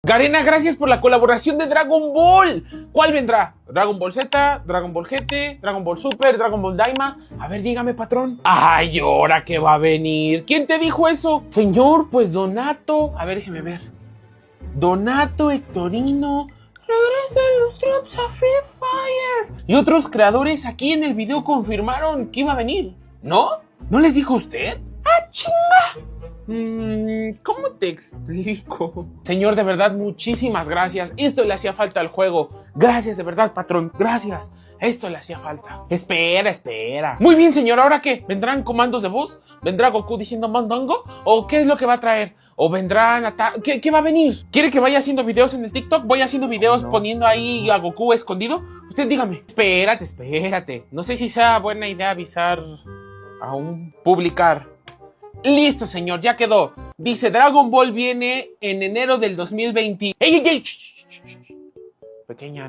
Garena, gracias por la colaboración de Dragon Ball. ¿Cuál vendrá? ¿Dragon Ball Z? ¿Dragon Ball GT? ¿Dragon Ball Super? ¿Dragon Ball Daima? A ver, dígame, patrón. Ay, ¿ahora qué va a venir? ¿Quién te dijo eso? Señor, pues Donato. A ver, déjeme ver. Donato, Hectorino. Regresan los drops a Free Fire. Y otros creadores aquí en el video confirmaron que iba a venir. ¿No? ¿No les dijo usted? ¡Ah, chinga! ¿Cómo te explico? Señor, de verdad, muchísimas gracias. Esto le hacía falta al juego. Gracias, de verdad, patrón. Gracias. Esto le hacía falta. Espera. Muy bien, señor. ¿Ahora qué? ¿Vendrán comandos de voz? ¿Vendrá Goku diciendo Mondongo? ¿O qué es lo que va a traer? ¿O vendrán ¿Qué va a venir? ¿Quiere que vaya haciendo videos en el TikTok? ¿Voy haciendo videos poniendo ahí a Goku escondido? Usted dígame. Espérate. No sé si sea buena idea avisar aún. Publicar. Listo, señor, ya quedó. Dice, Dragon Ball viene en enero del 2020. ¡Ey! Pequeña, ¿no?